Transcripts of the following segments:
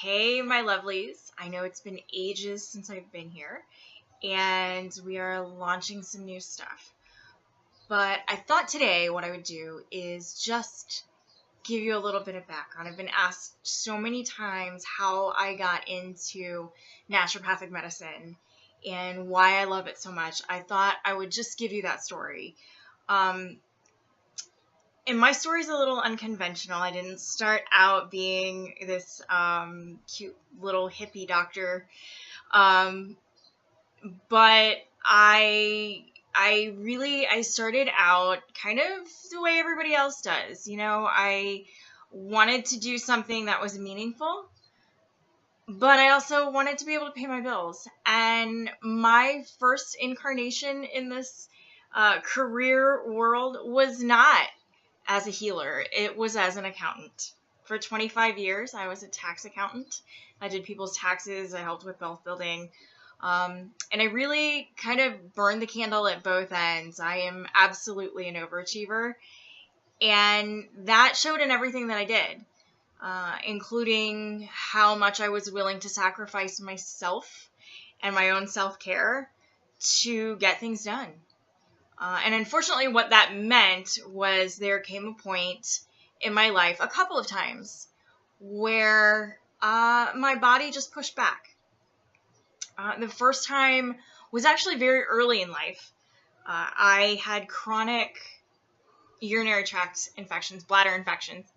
Hey, my lovelies. I know it's been ages since I've been here, and we are launching some new stuff. But I thought today what I would do is just give you a little bit of background. I've been asked so many times how I got into naturopathic medicine and why I love it so much. I thought I would just give you that story. And my story's a little unconventional. I didn't start out being this cute little hippie doctor, but I started out kind of the way everybody else does. I wanted to do something that was meaningful, but I also wanted to be able to pay my bills. And my first incarnation in this career world was not as a healer. It was as an accountant. For 25 years, I was a tax accountant. I did people's taxes. I helped with wealth building. And I really kind of burned the candle at both ends. I am absolutely an overachiever. And that showed in everything that I did, including how much I was willing to sacrifice myself and my own self-care to get things done. And unfortunately, what that meant was there came a point in my life, a couple of times, where my body just pushed back. The first time was actually very early in life. I had chronic urinary tract infections, bladder infections.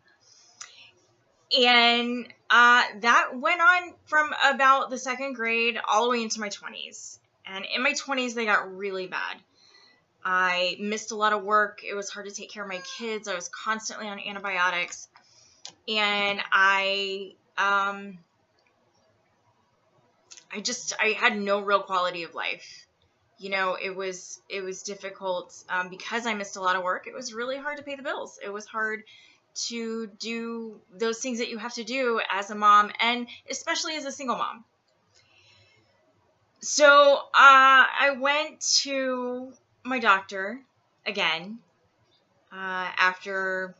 And that went on from about the second grade all the way into my 20s. And in my 20s, they got really bad. I missed a lot of work. It was hard to take care of my kids. I was constantly on antibiotics. And I had no real quality of life. It was difficult because I missed a lot of work. It was really hard to pay the bills. It was hard to do those things that you have to do as a mom, and especially as a single mom. So I went to my doctor again after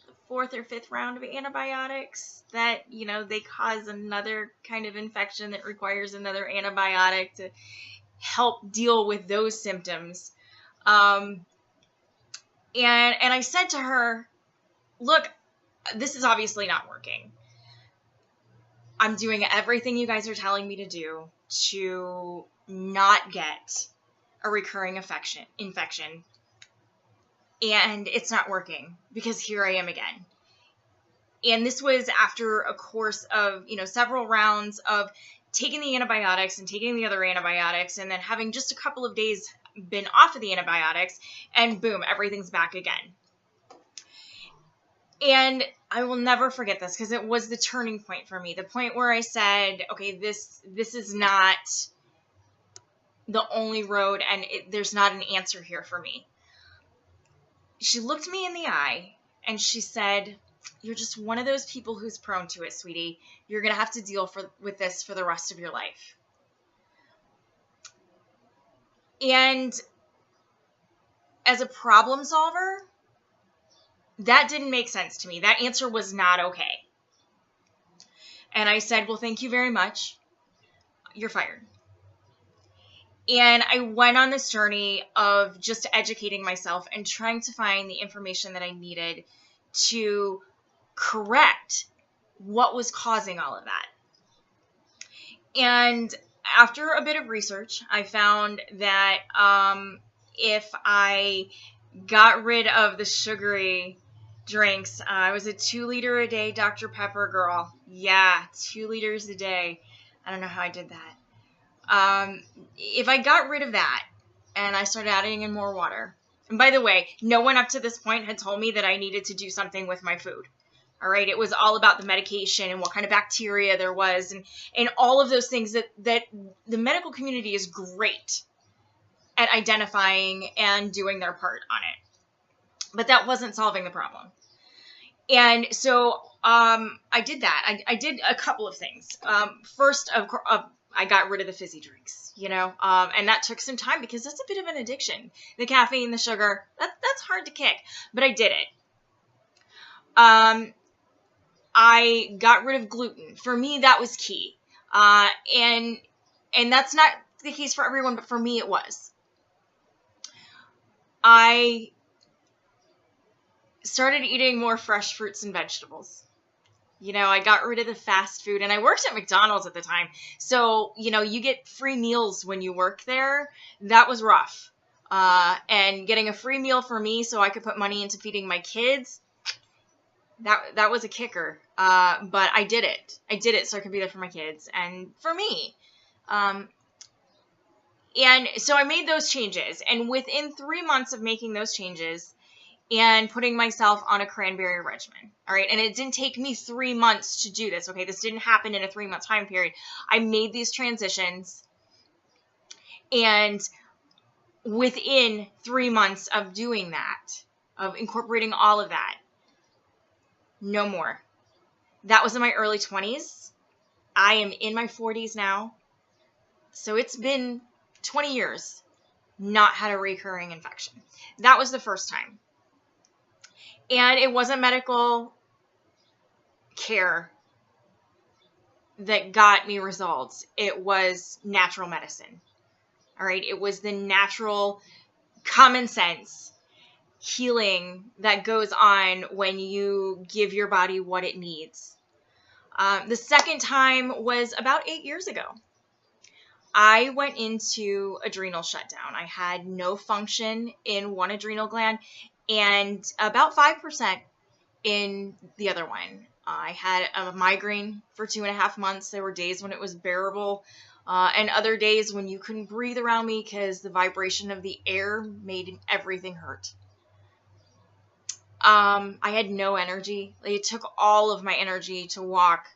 the fourth or fifth round of antibiotics that, they cause another kind of infection that requires another antibiotic to help deal with those symptoms. And I said to her, look, this is obviously not working. I'm doing everything you guys are telling me to do to not get a recurring infection, and it's not working because here I am again. And this was after a course of, several rounds of taking the antibiotics and taking the other antibiotics, and then having just a couple of days been off of the antibiotics, and boom, everything's back again. And I will never forget this because it was the turning point for me, the point where I said, okay, this is not the only road, and there's not an answer here for me. She looked me in the eye and she said, you're just one of those people who's prone to it, sweetie. You're going to have to deal with this for the rest of your life. And as a problem solver, that didn't make sense to me. That answer was not okay. And I said, well, thank you very much. You're fired. And I went on this journey of just educating myself and trying to find the information that I needed to correct what was causing all of that. And after a bit of research, I found that if I got rid of the sugary drinks, I was a 2-liter a day Dr. Pepper girl. Yeah, 2 liters a day. I don't know how I did that. If I got rid of that and I started adding in more water, and by the way, no one up to this point had told me that I needed to do something with my food. All right. It was all about the medication and what kind of bacteria there was, and all of those things that the medical community is great at identifying and doing their part on it. But that wasn't solving the problem. And so, I did that. I did a couple of things. First, I got rid of the fizzy drinks, and that took some time because that's a bit of an addiction. The caffeine, the sugar, that's hard to kick, but I did it. I got rid of gluten. For me, that was key. And that's not the case for everyone, but for me, it was. I started eating more fresh fruits and vegetables. I got rid of the fast food, and I worked at McDonald's at the time. So, you get free meals when you work there. That was rough. And getting a free meal for me so I could put money into feeding my kids, that was a kicker. But I did it. I did it so I could be there for my kids and for me. And so I made those changes. And within 3 months of making those changes and putting myself on a cranberry regimen, all right, and it didn't take me 3 months to do this, okay? This didn't happen in a 3-month time period. I made these transitions, and within 3 months of doing that, of incorporating all of that, no more. That was in my early 20s. I am in my 40s now. So it's been 20 years not had a recurring infection. That was the first time. And it wasn't medical care that got me results. It was natural medicine. All right. It was the natural, common sense healing that goes on when you give your body what it needs. The second time was about 8 years ago. I went into adrenal shutdown. I had no function in one adrenal gland and about 5% in the other one. I had a migraine for 2.5 months. There were days when it was bearable, and other days when you couldn't breathe around me because the vibration of the air made everything hurt. I had no energy. It took all of my energy to walk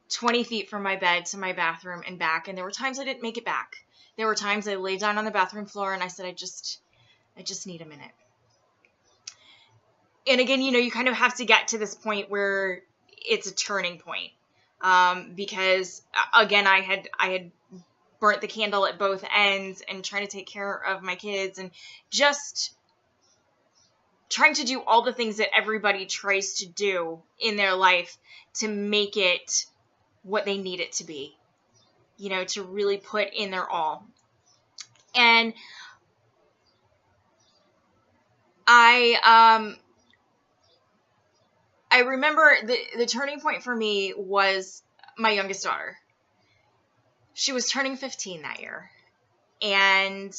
20 feet from my bed to my bathroom and back. And there were times I didn't make it back. There were times I laid down on the bathroom floor and I said, I just need a minute. And again, you kind of have to get to this point where it's a turning point. Because again, I had burnt the candle at both ends and trying to take care of my kids and just trying to do all the things that everybody tries to do in their life to make it what they need it to be, to really put in their all. And I remember the turning point for me was my youngest daughter. She was turning 15 that year, and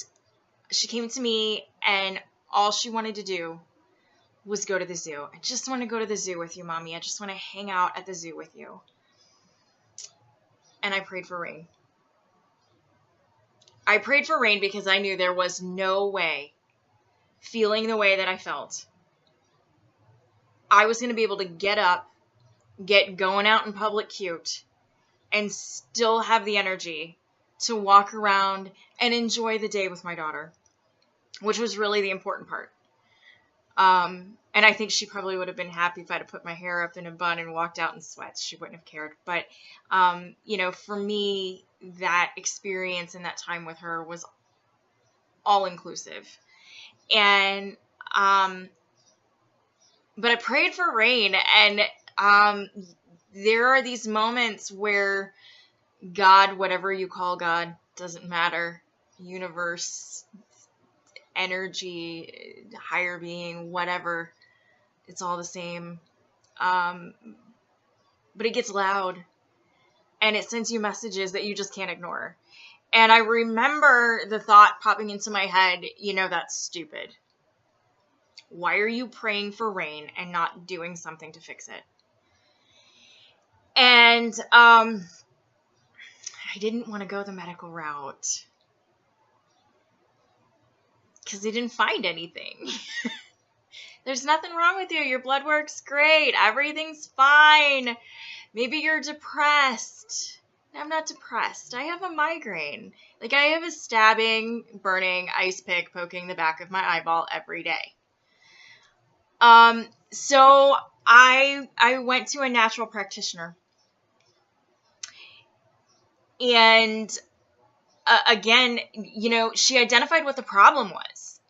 she came to me, and all she wanted to do was go to the zoo. I just want to go to the zoo with you, Mommy. I just want to hang out at the zoo with you. And I prayed for rain. I prayed for rain because I knew there was no way, feeling the way that I felt, I was going to be able to get up, get going out in public cute, and still have the energy to walk around and enjoy the day with my daughter, which was really the important part. And I think she probably would have been happy if I'd have put my hair up in a bun and walked out in sweats. She wouldn't have cared. But, for me, that experience and that time with her was all inclusive. And, but I prayed for rain, and, there are these moments where God, whatever you call God, doesn't matter, universe, energy, higher being, whatever, it's all the same. But it gets loud, and it sends you messages that you just can't ignore. And I remember the thought popping into my head, that's stupid. Why are you praying for rain and not doing something to fix it? And I didn't want to go the medical route because they didn't find anything. There's nothing wrong with you. Your blood work's great. Everything's fine. Maybe you're depressed. I'm not depressed. I have a migraine. I have a stabbing, burning ice pick poking the back of my eyeball every day. So I went to a natural practitioner. And again, she identified what the problem was.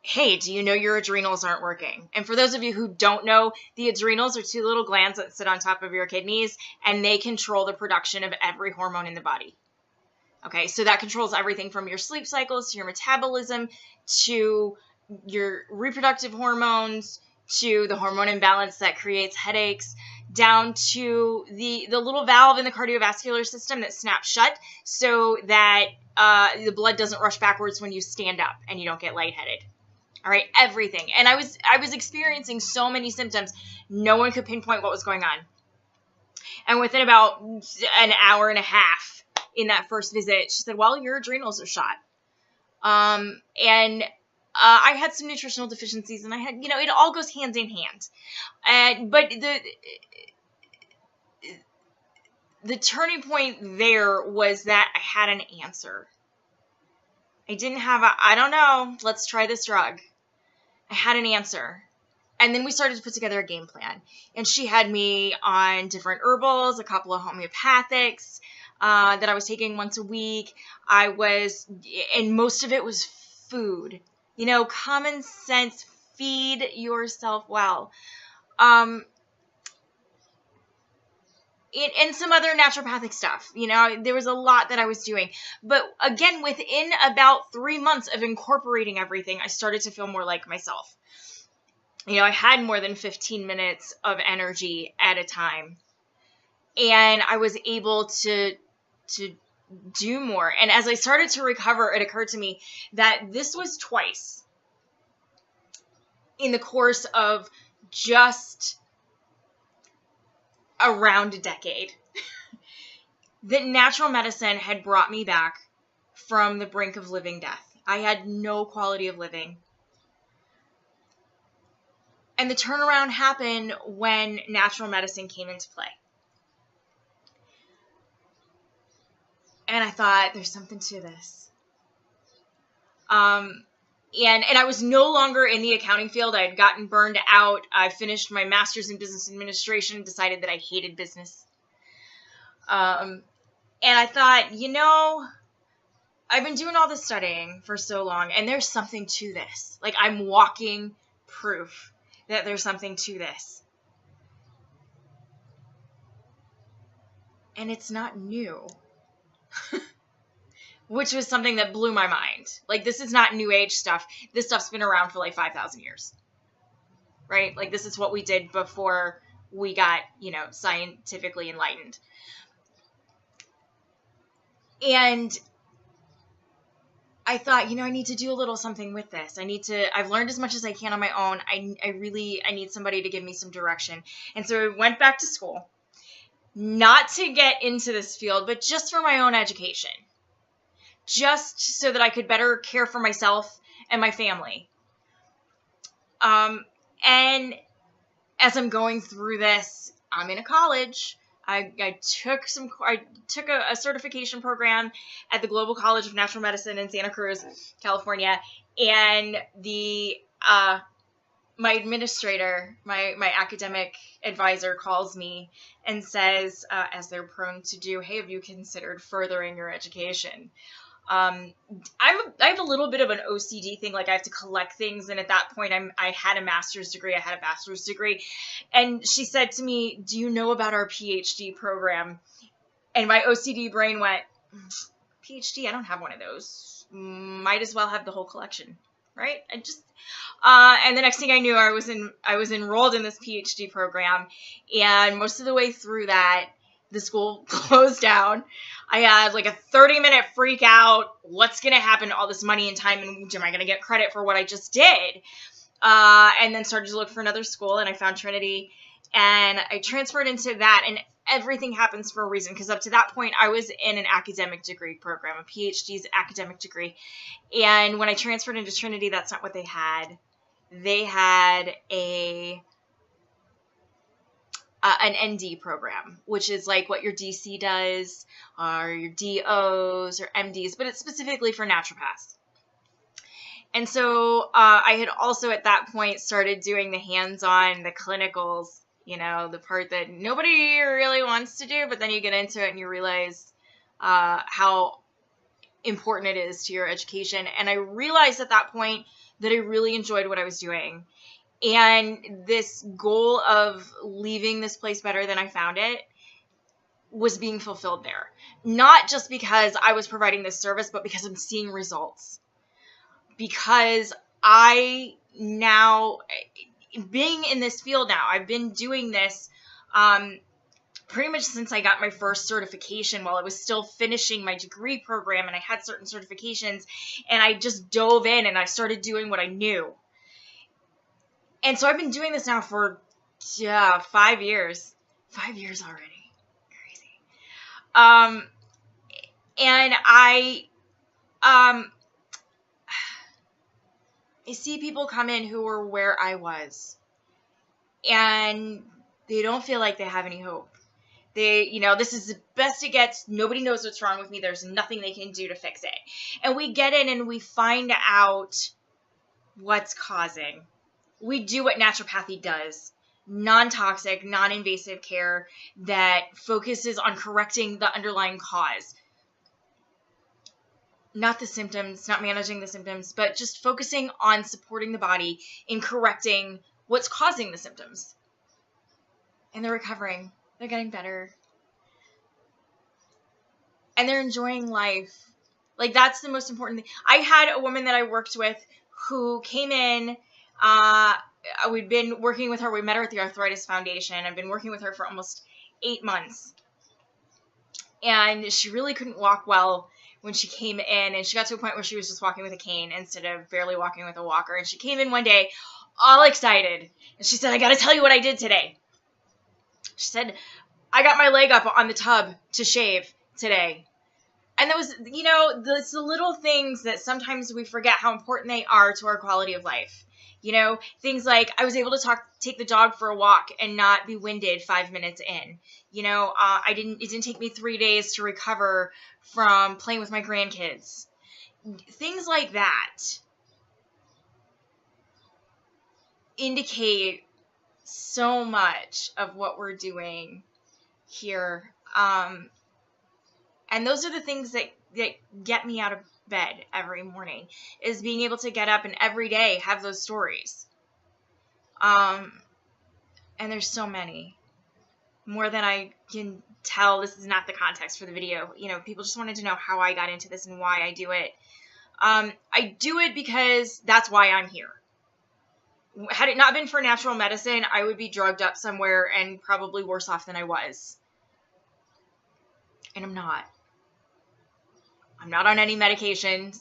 hey, do you know your adrenals aren't working? And for those of you who don't know, the adrenals are two little glands that sit on top of your kidneys, and they control the production of every hormone in the body. Okay, so that controls everything from your sleep cycles to your metabolism to your reproductive hormones to the hormone imbalance that creates headaches, down to the little valve in the cardiovascular system that snaps shut so that the blood doesn't rush backwards when you stand up and you don't get lightheaded. All right, everything. And I was experiencing so many symptoms. No one could pinpoint what was going on. And within about an hour and a half in that first visit, she said, well, your adrenals are shot. I had some nutritional deficiencies, and I had, it all goes hand in hand. But the turning point there was that I had an answer. I didn't have I don't know, let's try this drug. I had an answer. And then we started to put together a game plan. And she had me on different herbals, a couple of homeopathics that I was taking once a week. And most of it was food. Common sense, feed yourself well. And some other naturopathic stuff. There was a lot that I was doing. But again, within about 3 months of incorporating everything, I started to feel more like myself. I had more than 15 minutes of energy at a time. And I was able to do more. And as I started to recover, it occurred to me that this was twice in the course of just around a decade that natural medicine had brought me back from the brink of living death. I had no quality of living. And the turnaround happened when natural medicine came into play. And I thought, there's something to this. And I was no longer in the accounting field. I had gotten burned out. I finished my master's in business administration and decided that I hated business. And I thought, I've been doing all this studying for so long, and there's something to this. Like, I'm walking proof that there's something to this. And it's not new. Which was something that blew my mind. Like, this is not new age stuff. This stuff's been around for like 5,000 years. Right? Like, this is what we did before we got, scientifically enlightened. And I thought, I need to do a little something with this. I've learned as much as I can on my own. I need somebody to give me some direction. And so I went back to school, not to get into this field, but just for my own education. Just so that I could better care for myself and my family. And as I'm going through this, I'm in a college. I took a certification program at the Global College of Natural Medicine in Santa Cruz, California, and my administrator, my academic advisor, calls me and says, as they're prone to do, hey, have you considered furthering your education? I have a little bit of an OCD thing. Like, I have to collect things. And at that point, I had a master's degree. I had a bachelor's degree. And she said to me, do you know about our PhD program? And my OCD brain went, PhD? I don't have one of those. Might as well have the whole collection. Right? And the next thing I knew, I was enrolled in this PhD program. And most of the way through that, the school closed down. I had like a 30-minute freak out. What's going to happen to all this money and time? And am I going to get credit for what I just did? And then started to look for another school, and I found Trinity, and I transferred into that. And everything happens for a reason, because up to that point, I was in an academic degree program, a PhD's academic degree. And when I transferred into Trinity, that's not what they had. They had an ND program, which is like what your DC does, or your DOs or MDs, but it's specifically for naturopaths. And so I had also at that point started doing the hands-on, the clinicals, the part that nobody really wants to do, but then you get into it and you realize how important it is to your education. And I realized at that point that I really enjoyed what I was doing. And this goal of leaving this place better than I found it was being fulfilled there. Not just because I was providing this service, but because I'm seeing results. Because I now, being in this field now, I've been doing this pretty much since I got my first certification, while I was still finishing my degree program, and I had certain certifications, and I just dove in and I started doing what I knew. And so I've been doing this now for 5 years. 5 years already. Crazy. And I see people come in who are where I was, and they don't feel like they have any hope. They, this is the best it gets. Nobody knows what's wrong with me. There's nothing they can do to fix it. And we get in and we find out what's causing. We do what naturopathy does. Non-toxic, non-invasive care that focuses on correcting the underlying cause. Not the symptoms, not managing the symptoms, but just focusing on supporting the body in correcting what's causing the symptoms. And they're recovering. They're getting better. And they're enjoying life. Like, that's the most important thing. I had a woman that I worked with who came in. We'd been working with her. We met her at the Arthritis Foundation. I've been working with her for almost 8 months. And she really couldn't walk well when she came in. And she got to a point where she was just walking with a cane instead of barely walking with a walker. And she came in one day all excited. And she said, I got to tell you what I did today. She said, I got my leg up on the tub to shave today. And that was, it's the little things that sometimes we forget how important they are to our quality of life. Things like I was able to take the dog for a walk and not be winded 5 minutes in. It didn't take me 3 days to recover from playing with my grandkids. Things like that indicate so much of what we're doing here. And those are the things that get me out of bed every morning, is being able to get up and every day have those stories. And there's so many. More than I can tell. This is not the context for the video. People just wanted to know how I got into this and why I do it. I do it because that's why I'm here. Had it not been for natural medicine, I would be drugged up somewhere and probably worse off than I was. And I'm not. I'm not on any medications.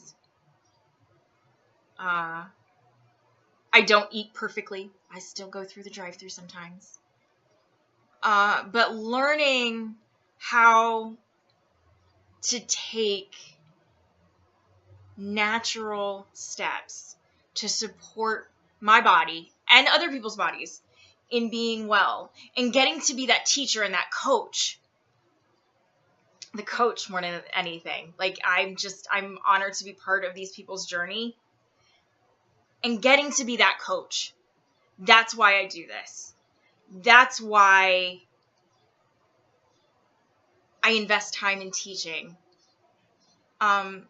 I don't eat perfectly. I still go through the drive-thru sometimes. But learning how to take natural steps to support my body and other people's bodies in being well, and getting to be that teacher and that coach. The coach more than anything. Like, I'm honored to be part of these people's journey and getting to be that coach. That's why I do this. That's why I invest time in teaching. I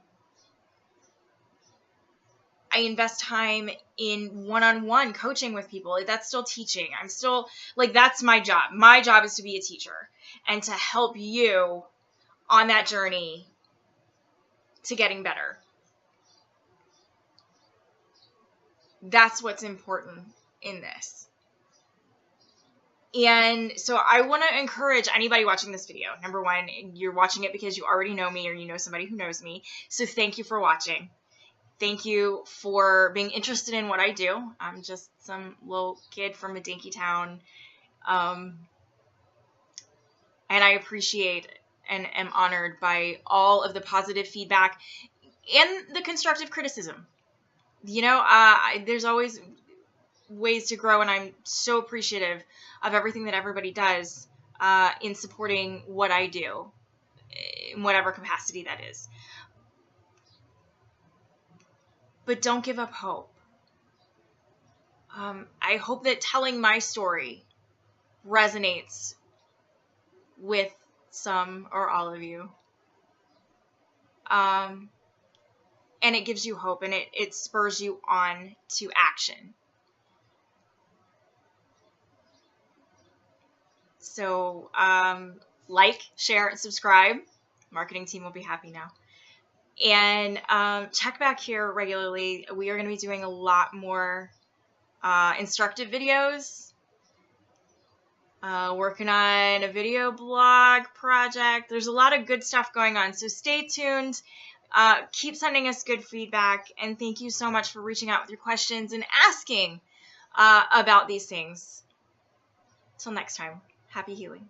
invest time in one-on-one coaching with people. That's still teaching. I'm still, that's my job. My job is to be a teacher and to help you on that journey to getting better. That's what's important in this. And so I want to encourage anybody watching this video. Number one, you're watching it because you already know me or you know somebody who knows me. So thank you for watching. Thank you for being interested in what I do. I'm just some little kid from a dinky town. And I appreciate and am honored by all of the positive feedback and the constructive criticism. There's always ways to grow, and I'm so appreciative of everything that everybody does in supporting what I do, in whatever capacity that is. But don't give up hope. I hope that telling my story resonates with some or all of you. And and it gives you hope, and it spurs you on to action. So like, share, and subscribe. Marketing team will be happy now. And check back here regularly. We are going to be doing a lot more instructive videos. Working on a video blog project. There's a lot of good stuff going on, so stay tuned. Keep sending us good feedback, and thank you so much for reaching out with your questions and asking about these things. Till next time, happy healing.